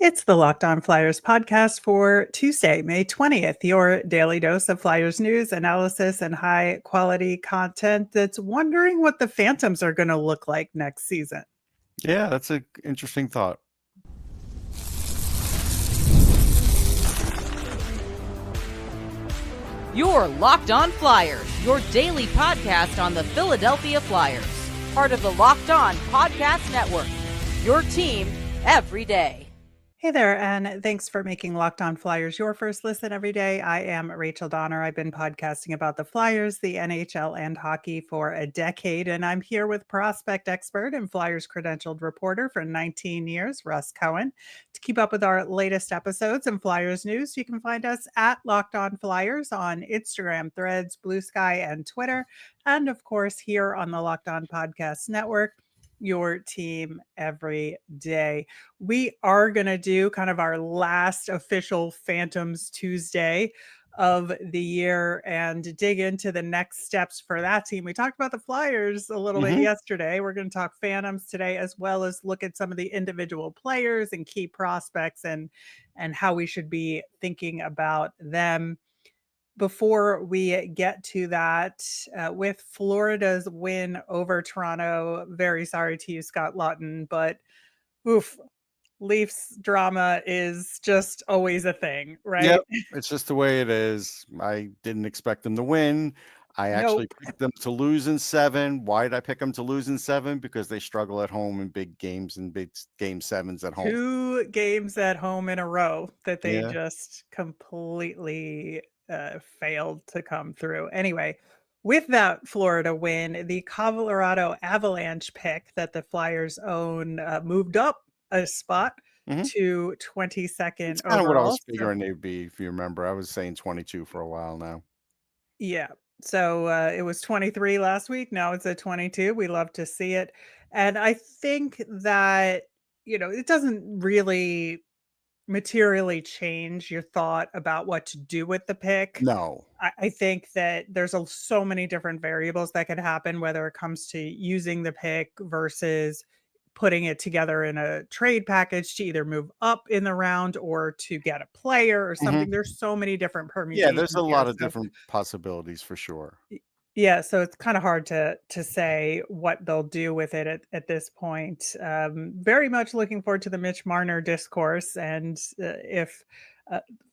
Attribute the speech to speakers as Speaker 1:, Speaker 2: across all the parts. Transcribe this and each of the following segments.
Speaker 1: It's the Locked On Flyers podcast for Tuesday, May 20th, your daily dose of Flyers news, analysis, and high quality content that's wondering what the Phantoms are going to look like next season.
Speaker 2: Yeah, that's an interesting thought.
Speaker 3: You're Locked On Flyers, your daily podcast on the Philadelphia Flyers. Part of the Locked On Podcast Network, your team every day.
Speaker 1: Hey there, and thanks for making Locked On Flyers your first listen every day. I am Rachel Donner. I've been podcasting about the Flyers, the NHL, and hockey for a decade, and I'm here with prospect expert and Flyers credentialed reporter for 19 years, Russ Cohen. To keep up with our latest episodes and Flyers news, you can find us at Locked On Flyers on Instagram, Threads, Blue Sky, and Twitter, and of course here on the Locked On Podcast Network, your team every day. We are going to do kind of our last official Phantoms Tuesday of the year and dig into the next steps for that team. We talked about the Flyers a little bit yesterday. We're going to talk Phantoms today, as well as look at some of the individual players and key prospects and how we should be thinking about them. Before we get to that, with Florida's win over Toronto, very sorry to you, Scott Lawton, but oof, Leafs drama is just always a thing, right?
Speaker 2: Yep, it's just the way it is. I didn't expect them to win. I actually picked them to lose in 7. Why did I pick them to lose in 7? Because they struggle at home in big games and big game 7s at home.
Speaker 1: 2 games at home in a row that they just completely failed to come through. Anyway, with that Florida win, the Colorado Avalanche pick that the Flyers own moved up a spot to 22nd
Speaker 2: It's
Speaker 1: overall.
Speaker 2: kind of what I was figuring they'd be, if you remember. I was saying 22 for a while now.
Speaker 1: Yeah. So it was 23 last week. Now it's at 22. We love to see it. And I think that, it doesn't really materially change your thought about what to do with the pick.
Speaker 2: No.
Speaker 1: I think that there's so many different variables that could happen, whether it comes to using the pick versus putting it together in a trade package to either move up in the round or to get a player or something. There's so many different permutations.
Speaker 2: Yeah, there's a lot of different possibilities for sure.
Speaker 1: Yeah, so it's kind of hard to say what they'll do with it at this point. Very much looking forward to the Mitch Marner discourse, and if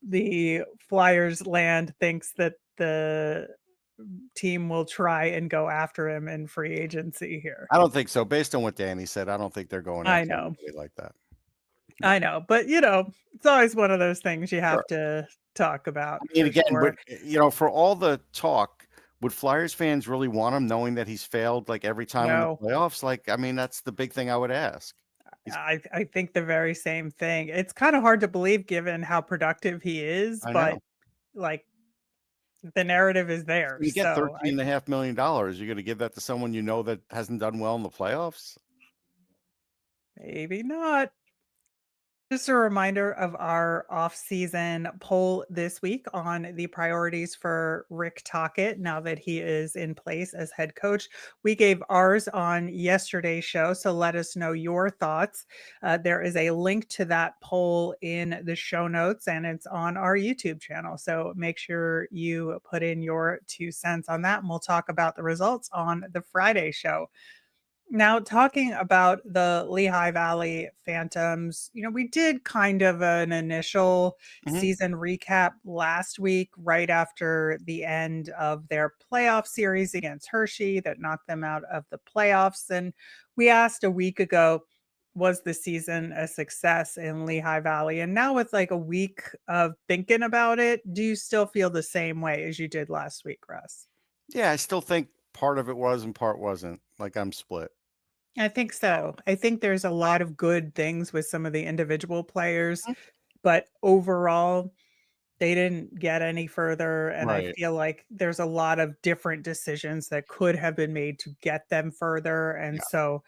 Speaker 1: the Flyers land thinks that the team will try and go after him in free agency here.
Speaker 2: I don't think so. Based on what Danny said, I don't think they're going after anybody like that.
Speaker 1: I know, but it's always one of those things you have to talk about.
Speaker 2: I mean, again, but, for all the talk, would Flyers fans really want him knowing that he's failed like every time in the playoffs? Like, I mean, that's the big thing I would ask.
Speaker 1: I think the very same thing. It's kind of hard to believe given how productive he is, but like the narrative is there.
Speaker 2: You get $13.5 million. You're going to give that to someone that hasn't done well in the playoffs?
Speaker 1: Maybe not. Just a reminder of our off-season poll this week on the priorities for Rick Tocchet now that he is in place as head coach. We gave ours on yesterday's show, so let us know your thoughts. There is a link to that poll in the show notes, and it's on our YouTube channel. So make sure you put in your 2 cents on that, and we'll talk about the results on the Friday show. Now, talking about the Lehigh Valley Phantoms, we did kind of an initial season recap last week, right after the end of their playoff series against Hershey that knocked them out of the playoffs. And we asked a week ago, was the season a success in Lehigh Valley? And now with like a week of thinking about it, do you still feel the same way as you did last week, Russ?
Speaker 2: Yeah, I still think part of it was and part wasn't. Like, I'm split.
Speaker 1: I think so. I think there's a lot of good things with some of the individual players, but overall, they didn't get any further. And I feel like there's a lot of different decisions that could have been made to get them further. And so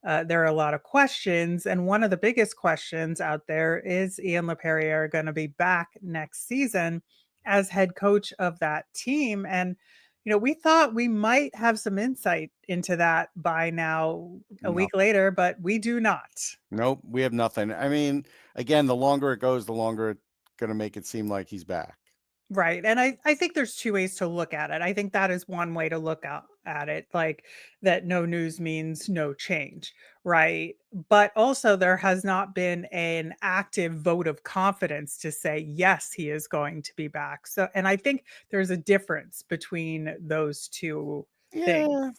Speaker 1: there are a lot of questions. And one of the biggest questions out there is Ian LaPerriere going to be back next season as head coach of that team? And we thought we might have some insight into that by now, a
Speaker 2: No,
Speaker 1: week later, but we do not.
Speaker 2: nope, we have nothing. I mean, again, the longer it goes, the longer it's gonna make it seem like he's back.
Speaker 1: Right. And I think there's two ways to look at it. I think that is one way to look at it, like that no news means no change. Right. But also, there has not been an active vote of confidence to say, yes, he is going to be back. So, and I think there's a difference between those two things.
Speaker 2: Yeah,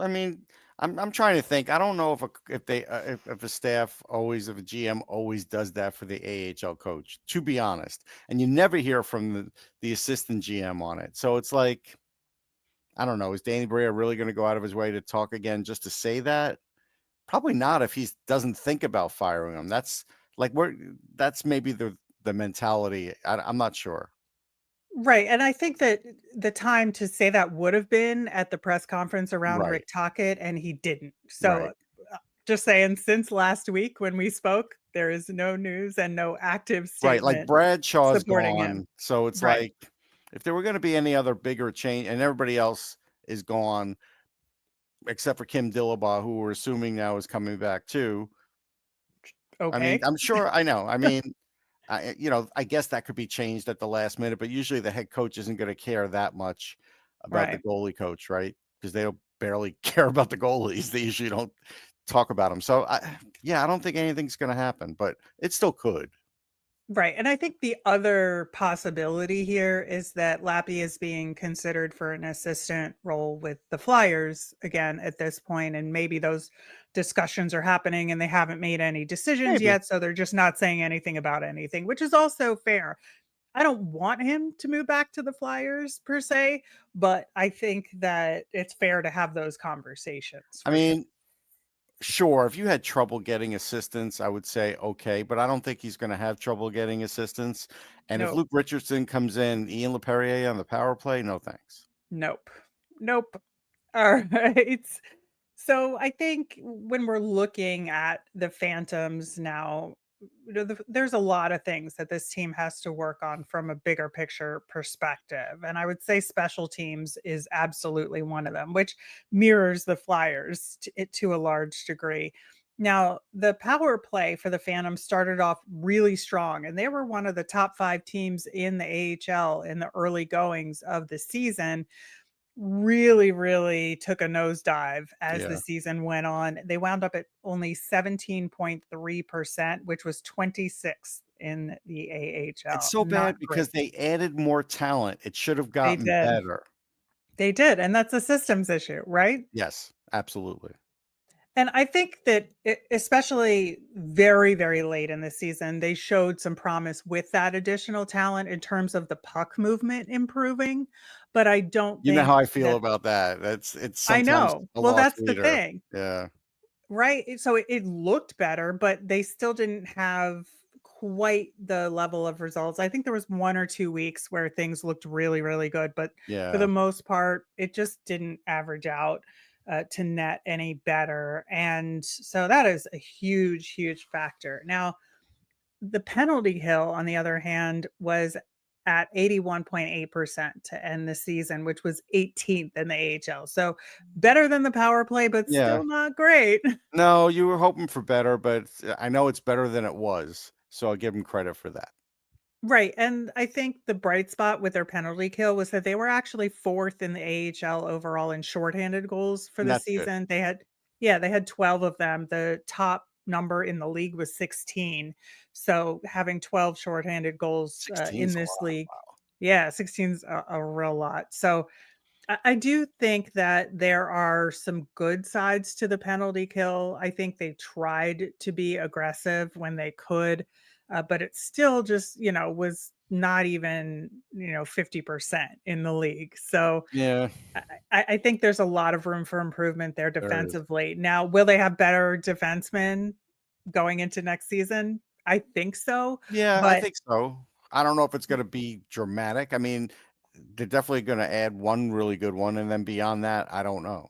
Speaker 2: I mean, I'm trying to think. I don't know if a staff always, if a GM always does that for the AHL coach, to be honest. And you never hear from the assistant GM on it. So it's like, I don't know. Is Danny Brea really going to go out of his way to talk again just to say that? Probably not if he doesn't think about firing him. That's like that's maybe the mentality. I'm not sure.
Speaker 1: Right, and I think that the time to say that would have been at the press conference around
Speaker 2: Right,
Speaker 1: Rick Tocchet, and he didn't. So,
Speaker 2: right,
Speaker 1: just saying, since last week when we spoke, there is no news and no active
Speaker 2: right. Like
Speaker 1: statement
Speaker 2: Bradshaw's
Speaker 1: supporting him.
Speaker 2: gone, so it's
Speaker 1: Right,
Speaker 2: like if there were going to be any other bigger change, and everybody else is gone except for Kim Dillabaugh, who we're assuming now is coming back too. I mean,
Speaker 1: okay,
Speaker 2: I'm sure. I know. I mean, I guess that could be changed at the last minute, but usually the head coach isn't going to care that much about the
Speaker 1: right.
Speaker 2: goalie coach, right? Because they don't barely care about the goalies. They usually don't talk about them. So, yeah, I don't think anything's going to happen, but it still could.
Speaker 1: Right, and I think the other possibility here is that Lappy is being considered for an assistant role with the Flyers again at this point, and maybe those discussions are happening and they haven't made any decisions
Speaker 2: Maybe.
Speaker 1: yet, so they're just not saying anything about anything, which is also fair. I don't want him to move back to the Flyers per se, but I think that it's fair to have those conversations
Speaker 2: I
Speaker 1: for sure.
Speaker 2: mean, sure, if you had trouble getting assistance, I would say okay, but I don't think he's going to have trouble getting assistance. And if
Speaker 1: Nope.
Speaker 2: Luke Richardson comes in, Ian LePerrier on the power play, no thanks.
Speaker 1: Nope. Nope. All right. So I think when we're looking at the Phantoms now, there's a lot of things that this team has to work on from a bigger picture perspective. And I would say special teams is absolutely one of them, which mirrors the Flyers to a large degree. Now, the power play for the Phantoms started off really strong, and they were one of the top 5 teams in the AHL in the early goings of the season. Really took a nosedive as the
Speaker 2: Yeah.
Speaker 1: season went on. They wound up at only 17.3%, which was 26th in the
Speaker 2: It's
Speaker 1: AHL.
Speaker 2: so
Speaker 1: Not
Speaker 2: bad
Speaker 1: great.
Speaker 2: because they added more talent. It should have
Speaker 1: They
Speaker 2: gotten
Speaker 1: did.
Speaker 2: better.
Speaker 1: They did, and that's a systems issue, right?
Speaker 2: Yes, absolutely.
Speaker 1: And I think that especially very late in the season, they showed some promise with that additional talent in terms of the puck movement improving, but I don't
Speaker 2: You know how
Speaker 1: think
Speaker 2: I feel
Speaker 1: that
Speaker 2: about that. It's
Speaker 1: I
Speaker 2: sometimes
Speaker 1: know.
Speaker 2: a
Speaker 1: Well,
Speaker 2: loss
Speaker 1: that's the
Speaker 2: leader.
Speaker 1: thing.
Speaker 2: Yeah.
Speaker 1: Right, so it looked better, but they still didn't have quite the level of results. I think there was 1 or 2 weeks where things looked really good, but for the
Speaker 2: Yeah.
Speaker 1: most part, it just didn't average out, to net any better, and so that is a huge factor. Now, the penalty kill, on the other hand, was at 81.8% to end the season, which was 18th in the AHL, so better than the power play, but
Speaker 2: Yeah.
Speaker 1: still not great.
Speaker 2: No, you were hoping for better, but I know it's better than it was. So I'll give them credit for that.
Speaker 1: Right, and I think the bright spot with their penalty kill was that they were actually 4th in the AHL overall in shorthanded goals for
Speaker 2: And
Speaker 1: the
Speaker 2: that's good.
Speaker 1: season. They had 12 of them. The top number in the league was 16. So having 12 shorthanded goals
Speaker 2: 16
Speaker 1: in
Speaker 2: is a
Speaker 1: this
Speaker 2: lot.
Speaker 1: league,
Speaker 2: Wow.
Speaker 1: yeah, 16's a real lot. So I do think that there are some good sides to the penalty kill. I think they tried to be aggressive when they could, but it still just, was not even, 50% in the league. So
Speaker 2: Yeah,
Speaker 1: I think there's a lot of room for improvement there
Speaker 2: there is.
Speaker 1: defensively. Now, will they have better defensemen going into next season? I think so.
Speaker 2: Yeah, I
Speaker 1: But
Speaker 2: think so. I don't know if it's going to be dramatic. I mean, they're definitely going to add one really good one, and then beyond that, I don't know.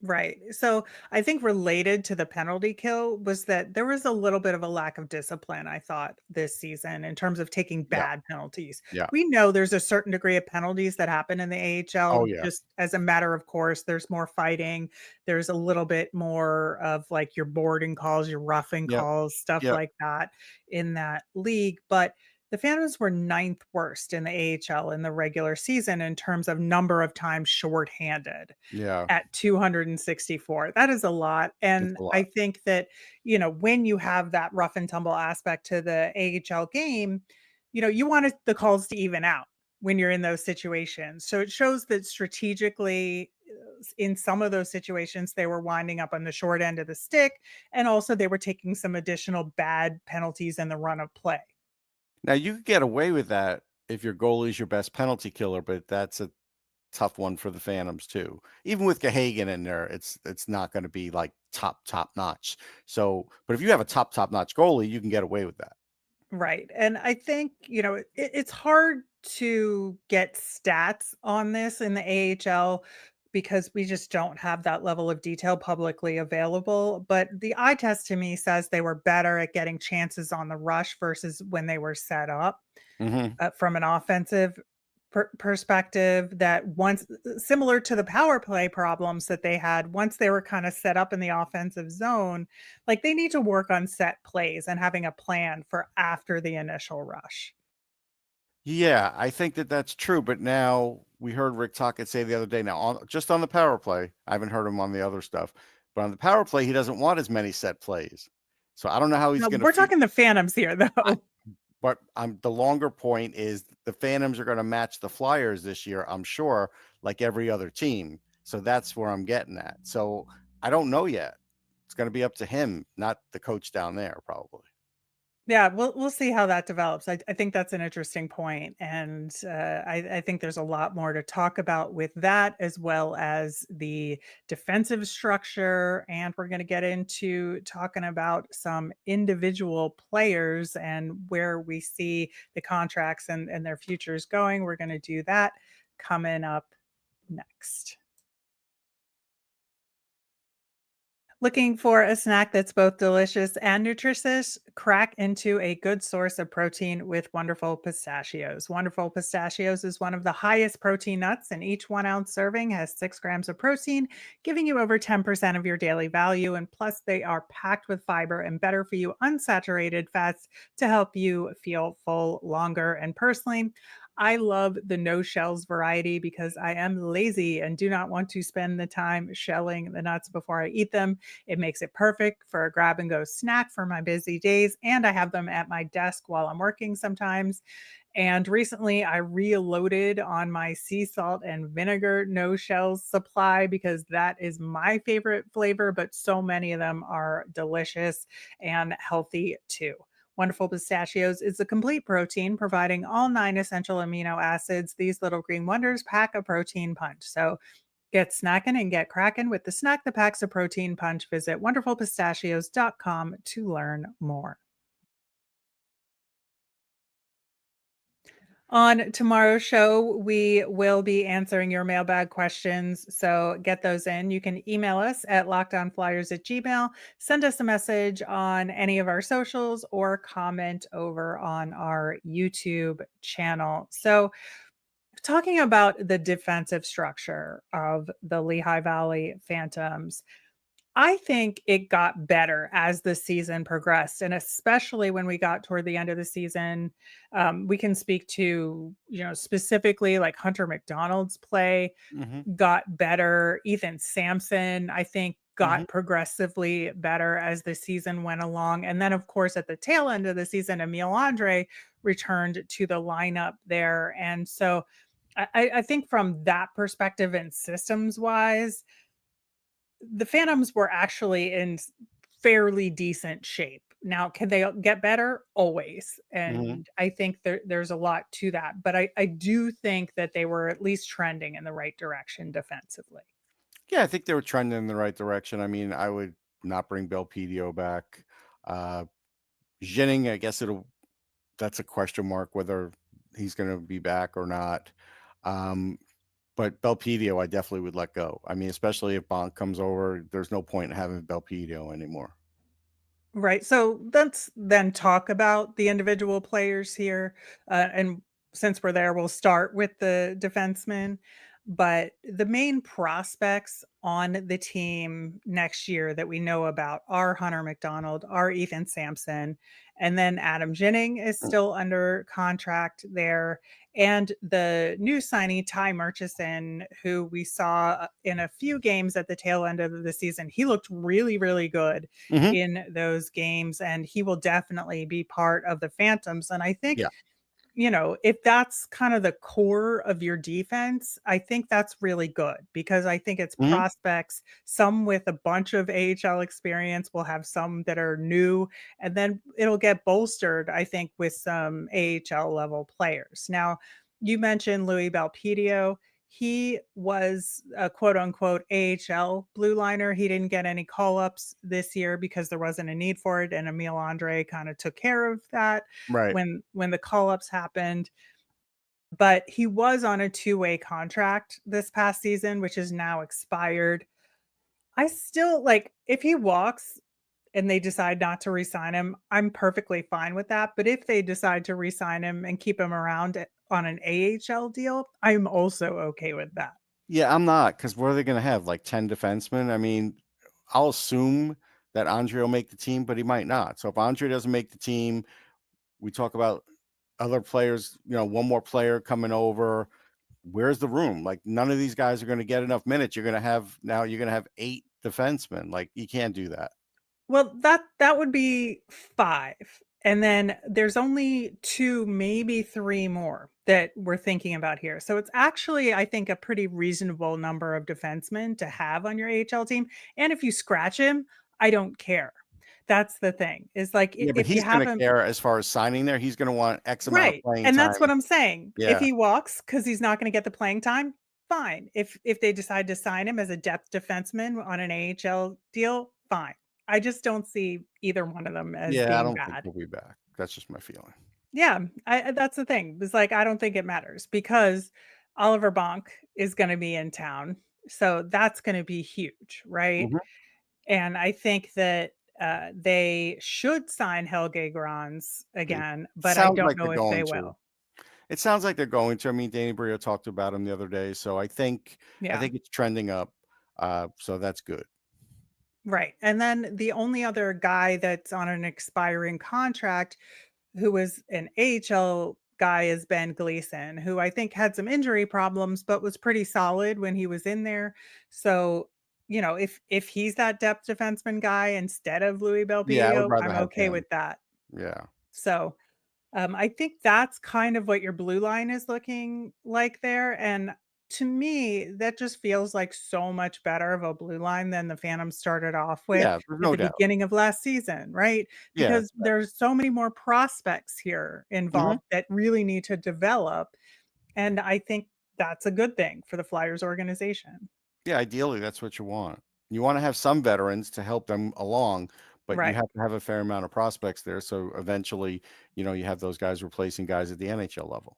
Speaker 1: Right. So I think related to the penalty kill was that there was a little bit of a lack of discipline, I thought, this season in terms of taking
Speaker 2: Yeah.
Speaker 1: bad penalties.
Speaker 2: Yeah.
Speaker 1: We know there's a certain degree of penalties that happen in the
Speaker 2: Oh
Speaker 1: AHL
Speaker 2: yeah.
Speaker 1: just as a matter of course. There's more fighting. There's a little bit more of like your boarding calls, your roughing
Speaker 2: Yep.
Speaker 1: calls, stuff
Speaker 2: Yep.
Speaker 1: like that in that league. But the Phantoms were ninth worst in the AHL in the regular season in terms of number of times shorthanded
Speaker 2: Yeah.
Speaker 1: at 264. That is a lot,
Speaker 2: It's
Speaker 1: and
Speaker 2: a
Speaker 1: I
Speaker 2: lot.
Speaker 1: think that, when you have that rough and tumble aspect to the AHL game, you want it the calls to even out when you're in those situations. So it shows that strategically, in some of those situations, they were winding up on the short end of the stick, and also they were taking some additional bad penalties in the run of play.
Speaker 2: Now you could get away with that if your goalie's your best penalty killer, but that's a tough one for the Phantoms too. Even with Gahagan in there, it's not going to be like top notch. So, but if you have a top notch goalie, you can get away with that.
Speaker 1: Right. And I think, it's hard to get stats on this in the AHL because we just don't have that level of detail publicly available. But the eye test to me says they were better at getting chances on the rush versus when they were set up
Speaker 2: Hmm.
Speaker 1: from an offensive perspective. That once, similar to the power play problems that they had, once they were kind of set up in the offensive zone, like they need to work on set plays and having a plan for after the initial rush.
Speaker 2: Yeah, I think that that's true. But now we heard Rick Tocchet say the other day. Now, just on the power play, I haven't heard him on the other stuff, but on the power play, he doesn't want as many set plays. So I don't know how he's
Speaker 1: Now
Speaker 2: going to
Speaker 1: we're
Speaker 2: feed.
Speaker 1: talking the Phantoms here, though.
Speaker 2: But the longer point is the Phantoms are going to match the Flyers this year, I'm sure, like every other team. So that's where I'm getting at. So I don't know yet. It's going to be up to him, not the coach down there, probably.
Speaker 1: Yeah, we'll see how that develops. I think that's an interesting point, and I think there's a lot more to talk about with that, as well as the defensive structure. And we're going to get into talking about some individual players and where we see the contracts and their futures going. We're going to do that coming up next. Looking for a snack that's both delicious and nutritious? Crack into a good source of protein with Wonderful Pistachios. Wonderful Pistachios is one of the highest protein nuts, and each 1 ounce serving has 6 grams of protein, giving you over 10% of your daily value. And plus, they are packed with fiber and better for you unsaturated fats to help you feel full longer. And personally, I love the no shells variety because I am lazy and do not want to spend the time shelling the nuts before I eat them. It makes it perfect for a grab and go snack for my busy days. And I have them at my desk while I'm working sometimes. And recently I reloaded on my sea salt and vinegar no shells supply because that is my favorite flavor, but so many of them are delicious and healthy too. Wonderful Pistachios is a complete protein, providing all 9 essential amino acids. These little green wonders pack a protein punch. So get snacking and get cracking with the snack that packs a protein punch. Visit wonderfulpistachios.com to learn more. On tomorrow's show, we will be answering your mailbag questions. So get those in. You can email us at lockdownflyers@gmail, send us a message on any of our socials, or comment over on our YouTube channel. So, talking about the defensive structure of the Lehigh Valley Phantoms, I think it got better as the season progressed, and especially when we got toward the end of the season. We can speak to, specifically like Hunter McDonald's play
Speaker 2: Hmm.
Speaker 1: got better. Ethan Sampson, I think,
Speaker 2: Hmm.
Speaker 1: got progressively better as the season went along. And then, of course, at the tail end of the season, Emil Andre returned to the lineup there. And so I think from that perspective and systems wise, the Phantoms were actually in fairly decent shape. Now, can they get better? Always.
Speaker 2: Hmm.
Speaker 1: And I think there's a lot to that. But I do think that they were at least trending in the right direction defensively.
Speaker 2: Yeah, I think they were trending in the right direction. I mean, I would not bring Belpedio back. Uh, Jennings, I guess that's a question mark whether he's going to be back or not. Um, But Belpedio, I definitely would let go. I mean, especially if Bonk comes over, there's no point in having Belpedio anymore.
Speaker 1: Right. So let's then talk about the individual players here. And since we're there, we'll start with the defensemen. But the main prospects on the team next year that we know about are Hunter McDonald, are Ethan Sampson, and then Adam Ginning is still under contract there. And the new signee, Ty Murchison, who we saw in a few games at the tail end of the season, he looked really, really good
Speaker 2: Mhm.
Speaker 1: in those games, and he will definitely be part of the Phantoms. And I think,
Speaker 2: Yeah.
Speaker 1: if that's kind of the core of your defense, I think that's really good because I think it's
Speaker 2: Mhm.
Speaker 1: prospects, some with a bunch of AHL experience, will have some that are new, and then it'll get bolstered, I think, with some AHL level players. Now, you mentioned Louis Belpedio. He was a quote unquote AHL blue liner. He didn't get any call ups this year because there wasn't a need for it. And Emil Andre kind of took care of that
Speaker 2: Right.
Speaker 1: when the call-ups happened. But he was on a two-way contract this past season, which is now expired. I still like if he walks and they decide not to re-sign him, I'm perfectly fine with that. But if they decide to re-sign him and keep him around on an AHL deal, I'm also okay with that.
Speaker 2: Yeah, I'm not, because what are they going to have? Like 10 defensemen? I mean, I'll assume that Andre will make the team, but he might not. So if Andre doesn't make the team, we talk about other players, one more player coming over. Where's the room? Like, none of these guys are going to get enough minutes. You're going to have 8 defensemen. Like, you can't do that.
Speaker 1: Well, that would be 5, and then there's only 2, maybe 3 more that we're thinking about here. So it's actually, I think, a pretty reasonable number of defensemen to have on your AHL team, and if you scratch him, I don't care. That's the thing, is like,
Speaker 2: Yeah, but
Speaker 1: if you
Speaker 2: he's
Speaker 1: have
Speaker 2: going to
Speaker 1: him.
Speaker 2: care as far as signing there. He's going to want X amount of
Speaker 1: Right,
Speaker 2: playing
Speaker 1: and that's
Speaker 2: time.
Speaker 1: what I'm saying. If
Speaker 2: Yeah.
Speaker 1: he walks because he's not gonna get the playing time, fine. If they decide to sign him as a depth defenseman on an AHL deal, fine. I just don't see either one of them as
Speaker 2: Yeah, I
Speaker 1: being
Speaker 2: don't think
Speaker 1: bad.
Speaker 2: he'll be back. That's just my feeling.
Speaker 1: Yeah, that's the thing. It's like, I don't think it matters because Oliver Bonk is gonna be in town, so that's gonna be huge, right?
Speaker 2: Mhm.
Speaker 1: And I think that, they should sign Helge Grans
Speaker 2: It
Speaker 1: again, but I
Speaker 2: sounds
Speaker 1: don't
Speaker 2: like they're
Speaker 1: know if they
Speaker 2: going to.
Speaker 1: will.
Speaker 2: It sounds like they're going to. I mean, Danny Brio talked about him the other day, so I
Speaker 1: Yeah.
Speaker 2: think it's trending up. So that's good.
Speaker 1: Right. And then the only other guy that's on an expiring contract who was an AHL guy is Ben Gleason, who I think had some injury problems, but was pretty solid when he was in there. So, if he's that depth defenseman guy instead of Louis
Speaker 2: Yeah, I would
Speaker 1: Belpedio,
Speaker 2: rather
Speaker 1: I'm
Speaker 2: have
Speaker 1: okay
Speaker 2: him.
Speaker 1: with that.
Speaker 2: Yeah.
Speaker 1: So I think that's kind of what your blue line is looking like there. And to me, that just feels like so much better of a blue line than the Phantoms started off with
Speaker 2: Yeah, there's
Speaker 1: at
Speaker 2: no
Speaker 1: the
Speaker 2: doubt.
Speaker 1: beginning of last season, right?
Speaker 2: Yeah.
Speaker 1: Because there's so many more prospects here
Speaker 2: Mhm.
Speaker 1: involved that really need to develop. And I think that's a good thing for the Flyers organization.
Speaker 2: Yeah, ideally, that's what you want. You wanna have some veterans to help them along, but you
Speaker 1: Right.
Speaker 2: have to have a fair amount of prospects there, so eventually, you have those guys replacing guys at the NHL level.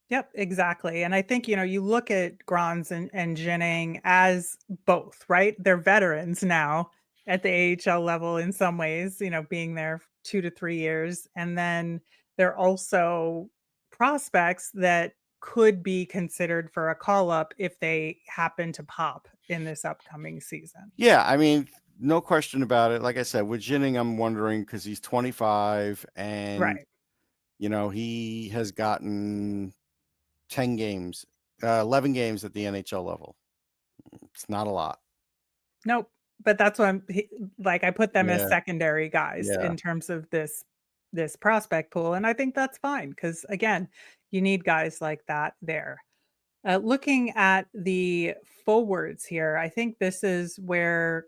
Speaker 1: Yep, exactly. And I think, you look at Grans and Jennings as both, right? They're veterans now at the AHL level in some ways, being there 2 to 3 years. And then they're also prospects that could be considered for a call up if they happen to pop in this upcoming season.
Speaker 2: Yeah, I mean, no question about it. Like I said, with Jennings, I'm wondering because he's 25 and,
Speaker 1: Right.
Speaker 2: he has gotten 10 games, 11 games at the NHL level. It's not a lot.
Speaker 1: Nope. But that's what like I put them as
Speaker 2: Yeah,
Speaker 1: secondary guys
Speaker 2: yeah.
Speaker 1: in terms of this prospect pool, and I think that's fine because again, you need guys like that there. Looking at the forwards here, I think this is where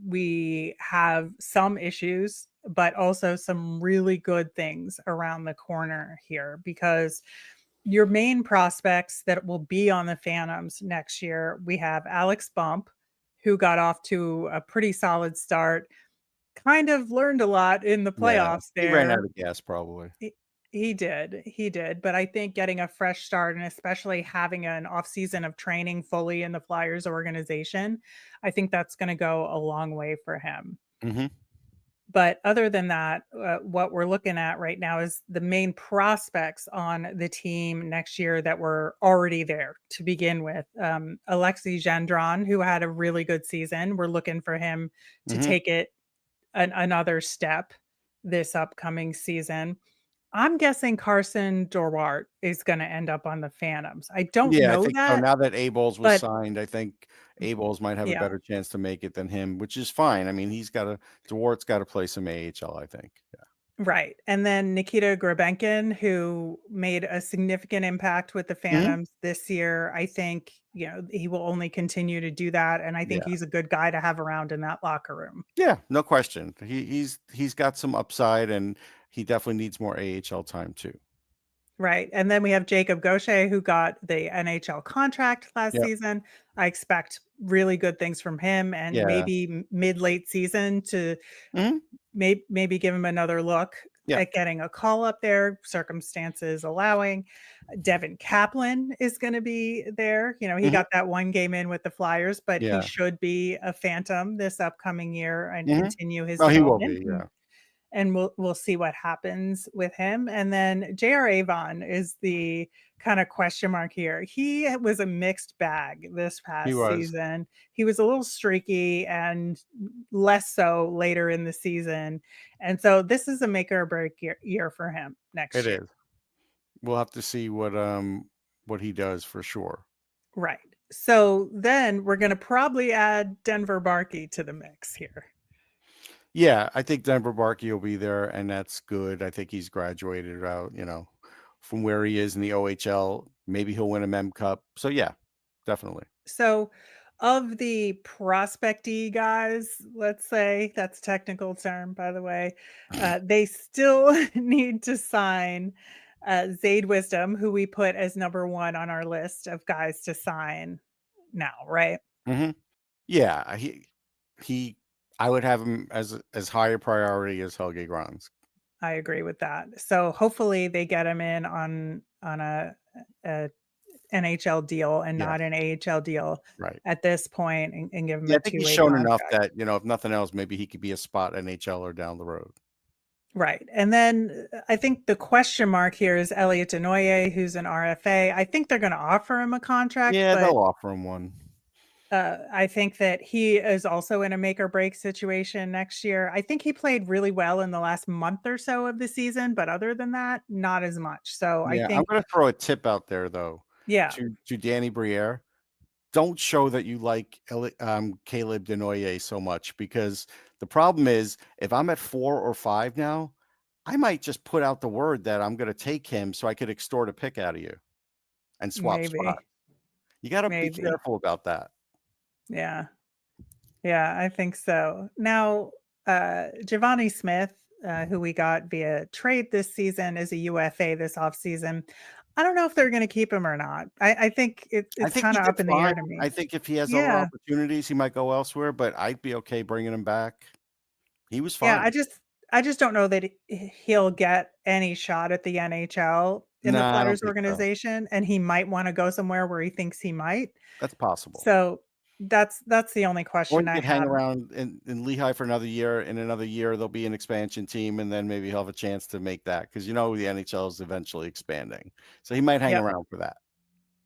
Speaker 1: we have some issues, but also some really good things around the corner here because your main prospects that will be on the Phantoms next year, we have Alex Bump, who got off to a pretty solid start, kind of learned a lot in the
Speaker 2: Yeah,
Speaker 1: playoffs
Speaker 2: he ran out
Speaker 1: there.
Speaker 2: of gas probably.
Speaker 1: He did, but I think getting a fresh start and especially having an offseason of training fully in the Flyers organization, I think that's gonna go a long way for him.
Speaker 2: Hmm.
Speaker 1: But other than that, what we're looking at right now is the main prospects on the team next year that were already there to begin with. Alexei Gendron, who had a really good season. We're looking for him to
Speaker 2: Hmm.
Speaker 1: take it another step this upcoming season. I'm guessing Carson Bjarnason is gonna end up on the Phantoms. I don't
Speaker 2: Yeah, I
Speaker 1: know
Speaker 2: think so.
Speaker 1: that,
Speaker 2: Now that Abels was
Speaker 1: but
Speaker 2: signed, I think Abels might have a
Speaker 1: yeah,
Speaker 2: better chance to make it than him, which is fine. I mean, Dwart's got to play some AHL, I think.
Speaker 1: right. And then Nikita Grabenkin, who made a significant impact with the
Speaker 2: Yeah.
Speaker 1: Phantoms this year. I think, he will only continue to do that, and I think
Speaker 2: Yeah.
Speaker 1: he's a good guy to have around in that locker room.
Speaker 2: Yeah, no question. He's got some upside, and he definitely needs more AHL time too.
Speaker 1: Right, and then we have Jacob Gaucher, who got the NHL contract last
Speaker 2: Yeah.
Speaker 1: season. I expect really good things from him and
Speaker 2: Yeah.
Speaker 1: maybe mid, late season to
Speaker 2: Hmm.
Speaker 1: maybe give him another look
Speaker 2: Yeah.
Speaker 1: at getting a call up there, circumstances allowing. Devin Kaplan is gonna be there. He
Speaker 2: Hmm.
Speaker 1: got that one game in with the Flyers, but he
Speaker 2: Yeah.
Speaker 1: should be a Phantom this upcoming year and
Speaker 2: Hmm.
Speaker 1: continue his
Speaker 2: Oh, he will
Speaker 1: development,
Speaker 2: be.
Speaker 1: and
Speaker 2: Yeah.
Speaker 1: and we'll see what happens with him. And then J.R. Avon is the kind of question mark here. He was a mixed bag this
Speaker 2: He
Speaker 1: past
Speaker 2: was.
Speaker 1: season. He was a little streaky and less so later in the season. And so this is a make or break year for him
Speaker 2: It
Speaker 1: next year.
Speaker 2: is. We'll have to see what he does for sure.
Speaker 1: Right. So then we're going to probably add Denver Barkey to the mix here.
Speaker 2: Yeah, I think Denver Barkey will be there, and that's good. I think he's graduated out, from where he is in the OHL. Maybe he'll win a Mem Cup. So yeah, definitely.
Speaker 1: So, of the prospecty guys, let's say that's a technical term, by the way, they still need to sign Zayd Wisdom, who we put as number one on our list of guys to sign now, right?
Speaker 2: Hmm. Yeah, he I would have him as high a priority as Helge Grans.
Speaker 1: I agree with that. So hopefully they get him in on a NHL deal and
Speaker 2: Yeah,
Speaker 1: not an AHL deal
Speaker 2: right.
Speaker 1: at this point, and give him
Speaker 2: Yeah,
Speaker 1: a
Speaker 2: I think he's
Speaker 1: two-way
Speaker 2: shown enough
Speaker 1: contract.
Speaker 2: that, if nothing else, maybe he could be a spot NHLer down the road.
Speaker 1: Right. And then I think the question mark here is Elliot Denoye, who's an RFA. I think they're going to offer him a contract,
Speaker 2: Yeah,
Speaker 1: but
Speaker 2: they'll offer him one.
Speaker 1: I think that he is also in a make or break situation next year. I think he played really well in the last month or so of the season, but other than that, not as much. So I
Speaker 2: Yeah, I'm
Speaker 1: think,
Speaker 2: gonna throw a tip out there though
Speaker 1: yeah,
Speaker 2: to Danny Briere. Don't show that you like Caleb Denoye so much, because the problem is if I'm at 4 or 5 now, I might just put out the word that I'm going to take him so I could extort a pick out of you and swap spots.
Speaker 1: maybe,
Speaker 2: You got to be
Speaker 1: maybe.
Speaker 2: careful about that.
Speaker 1: Yeah. Yeah, I think so. Now, Giovanni Smith, who we got via trade this season, is a UFA this offseason. I don't know if they're going to keep him or not. I think
Speaker 2: I
Speaker 1: it's
Speaker 2: think
Speaker 1: kind
Speaker 2: he
Speaker 1: of
Speaker 2: did
Speaker 1: up in the
Speaker 2: fine.
Speaker 1: air to me.
Speaker 2: I think if he has other
Speaker 1: Yeah.
Speaker 2: opportunities, he might go elsewhere, but I'd be okay bringing him back. He was
Speaker 1: Yeah.
Speaker 2: fine.
Speaker 1: I just don't know that he'll get any shot at the NHL in the
Speaker 2: Nah, I don't
Speaker 1: Flyers
Speaker 2: think so.
Speaker 1: organization, and he might want to go somewhere where he thinks he might.
Speaker 2: That's possible.
Speaker 1: So that's the only
Speaker 2: Or
Speaker 1: question
Speaker 2: he
Speaker 1: I
Speaker 2: could hang
Speaker 1: have.
Speaker 2: around in Lehigh for another year. In another year, there'll be an expansion team, and then maybe he'll have a chance to make that, because the NHL is eventually expanding. So he might hang
Speaker 1: Yep.
Speaker 2: around for that.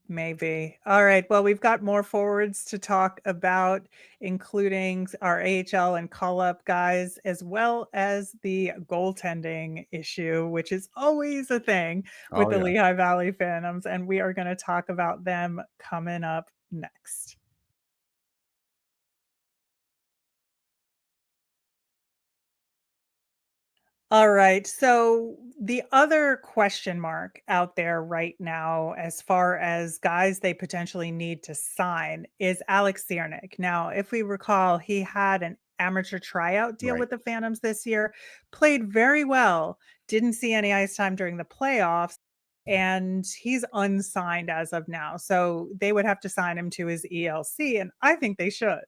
Speaker 1: Maybe. All right. Well, we've got more forwards to talk about, including our AHL and call up guys, as well as the goaltending issue, which is always a thing with
Speaker 2: Oh
Speaker 1: the
Speaker 2: yeah.
Speaker 1: Lehigh Valley Phantoms. And we are going to talk about them coming up next. All right. So the other question mark out there right now, as far as guys they potentially need to sign, is Alex Ciernik. Now, if we recall, he had an amateur tryout deal
Speaker 2: Right.
Speaker 1: with the Phantoms this year, played very well, didn't see any ice time during the playoffs, and he's unsigned as of now. So they would have to sign him to his ELC, and I think they should.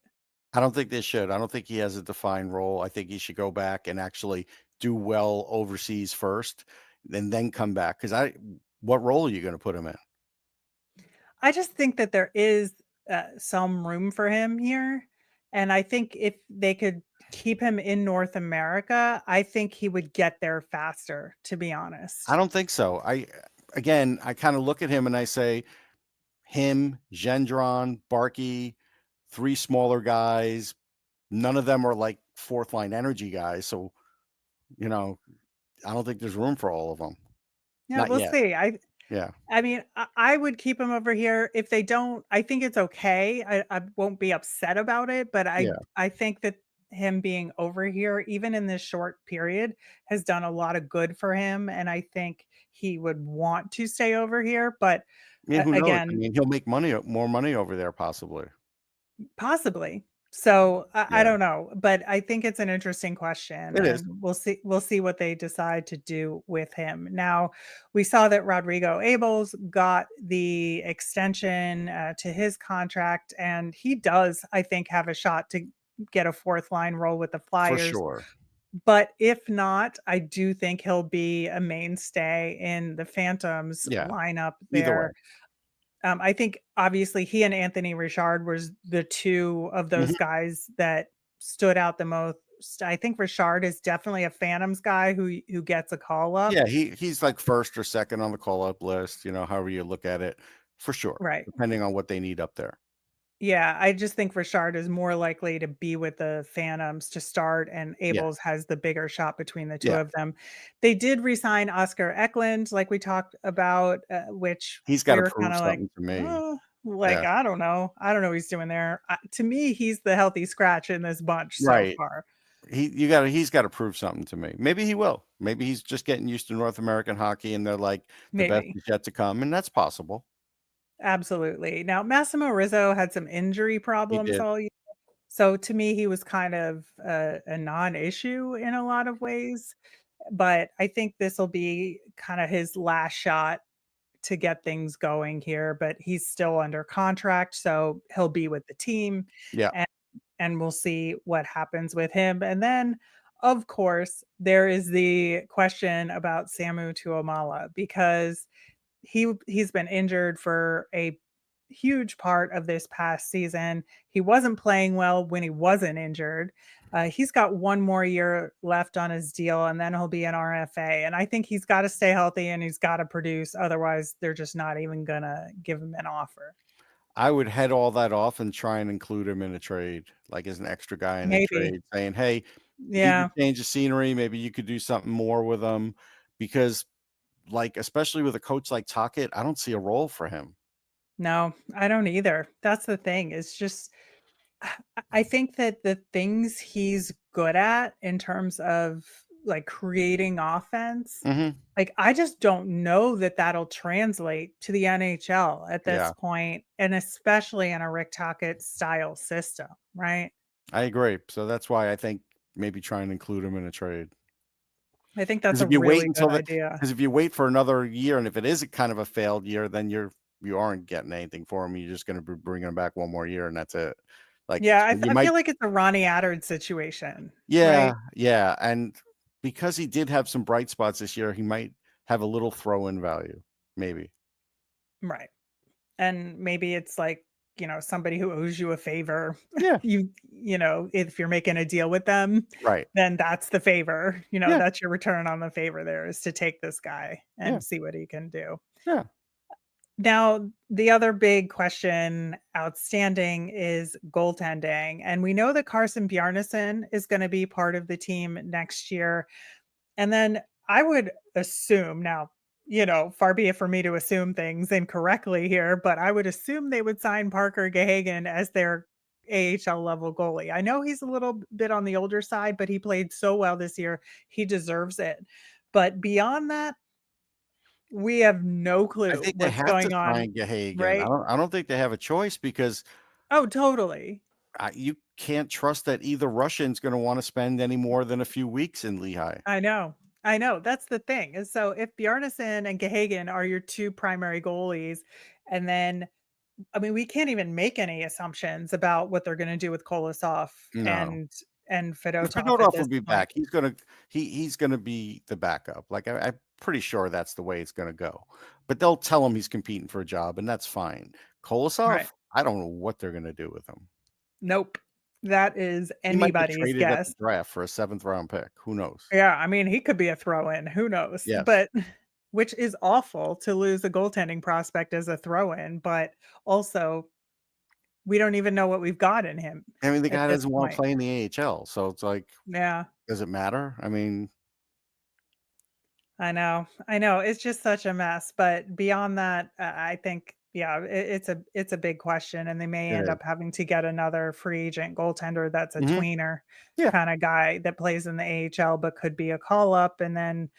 Speaker 2: I don't think they should. I don't think he has a defined role. I think he should go back and actually do well overseas first. and then come back? Because what role are you going to put him in?
Speaker 1: I just think that there is some room for him here. And I think if they could keep him in North America, I think he would get there faster, to be
Speaker 2: I
Speaker 1: honest.
Speaker 2: don't think so. I kind of look at him and I say, him, Gendron, Barkey, three smaller guys. None of them are like fourth line energy guys. So, you know, I don't think there's room for all of them.
Speaker 1: Yeah,
Speaker 2: Not
Speaker 1: we'll
Speaker 2: yet.
Speaker 1: see.
Speaker 2: Yeah.
Speaker 1: I mean, I would keep him over here. If they don't, I think it's okay. I won't be upset about it, but
Speaker 2: Yeah.
Speaker 1: I think that him being over here, even in this short period, has done a lot of good for him. And I think he would want to stay over here. But
Speaker 2: I mean, who knows? I
Speaker 1: again,
Speaker 2: mean, he'll make more money over there, possibly.
Speaker 1: possibly. So I
Speaker 2: Yeah,
Speaker 1: don't know, but I think it's an interesting question,
Speaker 2: it is.
Speaker 1: and we'll see what they decide to do with him. Now, we saw that Rodrigo Abels got the extension to his contract, and he does, I think, have a shot to get a fourth line role with the
Speaker 2: For
Speaker 1: Flyers.
Speaker 2: sure.
Speaker 1: But if not, I do think he'll be a mainstay in the Phantoms
Speaker 2: Yeah.
Speaker 1: lineup
Speaker 2: Either way.
Speaker 1: there. I think obviously he and Anthony Richard was the two of those
Speaker 2: Mhm.
Speaker 1: guys that stood out the most. I think Richard is definitely a Phantoms guy who gets a call up.
Speaker 2: Yeah, he's like first or second on the call up list, however you look at it, for sure,
Speaker 1: Right.
Speaker 2: depending on what they need up there.
Speaker 1: Yeah, I just think Richard is more likely to be with the Phantoms to start, and
Speaker 2: Yeah.
Speaker 1: Abels has the bigger shot between the two
Speaker 2: Yeah.
Speaker 1: of them. They did resign Oscar Eklund, like we talked about, which
Speaker 2: He's got
Speaker 1: we
Speaker 2: to
Speaker 1: were
Speaker 2: prove
Speaker 1: kind of like,
Speaker 2: something to me.
Speaker 1: oh,
Speaker 2: Yeah.
Speaker 1: like I don't know, what he's doing there. To me, he's the healthy scratch in this bunch so
Speaker 2: Right.
Speaker 1: far.
Speaker 2: He's got to prove something to me. Maybe he will. Maybe he's just getting used to North American hockey and they're like the best
Speaker 1: Maybe.
Speaker 2: is yet to come, and that's possible.
Speaker 1: Absolutely. Now, Massimo Rizzo had some injury
Speaker 2: He
Speaker 1: problems
Speaker 2: did.
Speaker 1: all year. So to me, he was kind of a non-issue in a lot of ways. But I think this will be kind of his last shot to get things going here. But he's still under contract, so he'll be with the team,
Speaker 2: Yeah.
Speaker 1: and we'll see what happens with him. And then, of course, there is the question about Samu Tuomala because he's been injured for a huge part of this past season. He wasn't playing well when he wasn't injured. He's got one more year left on his deal, and then he'll be an RFA. And I think he's got to stay healthy and he's got to produce. Otherwise, they're just not even gonna give him an offer.
Speaker 2: I would head all that off and try and include him in a trade, like as an extra guy in a
Speaker 1: Maybe,
Speaker 2: trade, saying, "Hey, need to
Speaker 1: yeah.
Speaker 2: change the scenery. Maybe you could do something more with him," because, like, especially with a coach like Tocchet, I don't see a role for him.
Speaker 1: No, I don't either. That's the thing. It's just I think that the things he's good at in terms of like creating offense,
Speaker 2: Mhm.
Speaker 1: like I just don't know that that'll translate to the NHL at this
Speaker 2: Yeah,
Speaker 1: point, and especially in a Rick Tocchet style system, right?
Speaker 2: I agree. So that's why I think maybe try and include him in a trade.
Speaker 1: I think that's
Speaker 2: Because
Speaker 1: a
Speaker 2: if you wait
Speaker 1: really good
Speaker 2: until the
Speaker 1: idea.
Speaker 2: because if you wait for another year, and if it is a kind of a failed year, then you aren't getting anything for him. You're just going to be bringing him back one more year, and that's it. Like,
Speaker 1: Yeah,
Speaker 2: so you
Speaker 1: I
Speaker 2: might,
Speaker 1: feel like it's a Ronnie Attard situation,
Speaker 2: yeah,
Speaker 1: right?
Speaker 2: yeah, and because he did have some bright spots this year, he might have a little throw-in value, maybe.
Speaker 1: Right. And maybe it's like, somebody who owes you a favor.
Speaker 2: Yeah,
Speaker 1: If you're making a deal with them,
Speaker 2: right.
Speaker 1: then that's the favor.
Speaker 2: Yeah,
Speaker 1: That's your return on the favor there is to take this guy
Speaker 2: yeah,
Speaker 1: and see what he can do.
Speaker 2: yeah.
Speaker 1: Now, the other big question outstanding is goaltending. And we know that Carson Bjarnason is going to be part of the team next year. And then I would assume now, far be it for me to assume things incorrectly here, but I would assume they would sign Parker Gahagan as their AHL level goalie. I know he's a little bit on the older side, but he played so well this year. He deserves it. But beyond that, we have no
Speaker 2: I
Speaker 1: clue
Speaker 2: think they
Speaker 1: what's
Speaker 2: have to
Speaker 1: going on,
Speaker 2: sign Gahagan.
Speaker 1: right?
Speaker 2: I don't think they have a choice because
Speaker 1: Oh, totally.
Speaker 2: you can't trust that either Russian's going to want to spend any more than a few weeks in Lehigh.
Speaker 1: I know. I know. That's the thing. And so if Bjarnason and Gahagan are your two primary goalies, and then I mean, we can't even make any assumptions about what they're going to do with Kolosov
Speaker 2: No.
Speaker 1: and and Fedotov at
Speaker 2: Fedotov will
Speaker 1: this
Speaker 2: be
Speaker 1: point.
Speaker 2: back. He's gonna be the backup. Like I'm pretty sure that's the way it's gonna go. But they'll tell him he's competing for a job, and that's fine.
Speaker 1: Right.
Speaker 2: Kolosov, I don't know what they're gonna do with him.
Speaker 1: Nope. That is
Speaker 2: He might get
Speaker 1: anybody's
Speaker 2: traded at the
Speaker 1: guess.
Speaker 2: draft for a 7th round pick. Who knows?
Speaker 1: Yeah, I mean, he could be a throw-in, who knows?
Speaker 2: Yes.
Speaker 1: But which is awful to lose a goaltending prospect as a throw-in, but also we don't even know what we've got in him
Speaker 2: I mean, the
Speaker 1: at
Speaker 2: guy
Speaker 1: this
Speaker 2: doesn't want to
Speaker 1: point.
Speaker 2: play in the AHL, so it's like,
Speaker 1: Yeah,
Speaker 2: does it matter? I mean,
Speaker 1: I know. I know. It's just such a mess, but beyond that, I think yeah, it's a big question and they may
Speaker 2: it
Speaker 1: end
Speaker 2: is.
Speaker 1: up having to get another free agent goaltender that's a
Speaker 2: Mhm.
Speaker 1: tweener
Speaker 2: Yeah.
Speaker 1: kind of guy that plays in the AHL but could be a call up and then,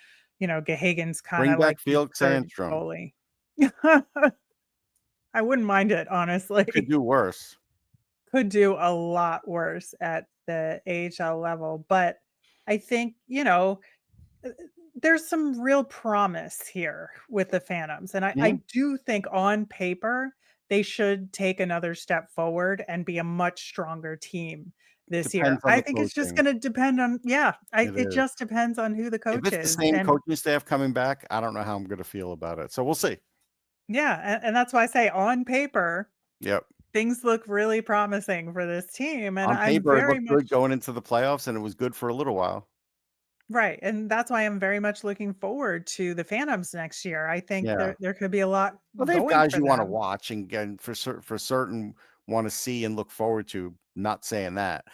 Speaker 1: Gehagen's kind
Speaker 2: Bring
Speaker 1: of like
Speaker 2: back
Speaker 1: your
Speaker 2: Felix
Speaker 1: third
Speaker 2: Sandstrom.
Speaker 1: goalie. I wouldn't mind it,
Speaker 2: Could
Speaker 1: honestly.
Speaker 2: do worse.
Speaker 1: Could do a lot worse at the AHL level, but I think, uh, there's some real promise here with the Phantoms, and I
Speaker 2: Mhm.
Speaker 1: do think on paper, they should take another step forward and be a much stronger team this year.
Speaker 2: Depends on
Speaker 1: I
Speaker 2: the
Speaker 1: think it's just
Speaker 2: coaching.
Speaker 1: gonna depend on yeah,
Speaker 2: It
Speaker 1: it
Speaker 2: is.
Speaker 1: just depends on who the
Speaker 2: If
Speaker 1: coach
Speaker 2: it's the
Speaker 1: is,
Speaker 2: same
Speaker 1: and
Speaker 2: coaching staff coming back, I don't know how I'm gonna feel about it. So we'll see.
Speaker 1: yeah, and that's why I say on paper,
Speaker 2: Yep.
Speaker 1: things look really promising for this team, and
Speaker 2: On
Speaker 1: I'm
Speaker 2: paper, it
Speaker 1: very
Speaker 2: looked good
Speaker 1: much
Speaker 2: going into the playoffs, and it was good for a little while.
Speaker 1: right, and that's why I'm very much looking forward to the Phantoms next year. I think
Speaker 2: Yeah.
Speaker 1: there could be a lot
Speaker 2: Well, they have
Speaker 1: going
Speaker 2: guys
Speaker 1: for
Speaker 2: you wanna
Speaker 1: them.
Speaker 2: watch and for certain wanna see and look forward to, not saying that.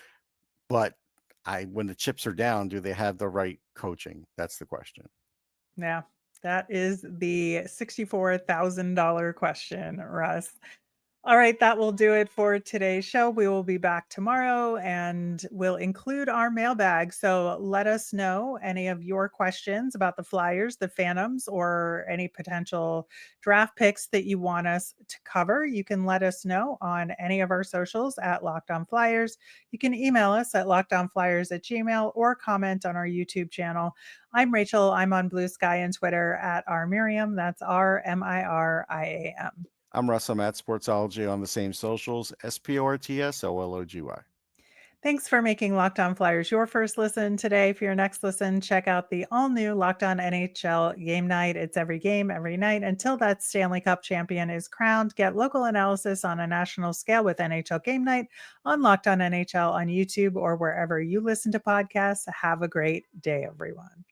Speaker 2: But I when the chips are down, do they have the right coaching? That's the question.
Speaker 1: Yeah, that is the $64,000 question, Russ. All right, that will do it for today's show. We will be back tomorrow and we'll include our mailbag. So let us know any of your questions about the Flyers, the Phantoms, or any potential draft picks that you want us to cover. You can let us know on any of our socials at Locked On Flyers. You can email us at lockedonflyers@gmail or comment on our YouTube channel. I'm Rachel. I'm on Blue Sky and Twitter at rmiriam. That's RMIRIAM.
Speaker 2: I'm Russ. I'm at Sportsology on the same socials, SPORTSOLOGY.
Speaker 1: Thanks for making Locked On Flyers your first listen today. For your next listen, check out the all new Locked On NHL game night. It's every game, every night until that Stanley Cup champion is crowned. Get local analysis on a national scale with NHL game night on Locked On NHL on YouTube or wherever you listen to podcasts. Have a great day, everyone.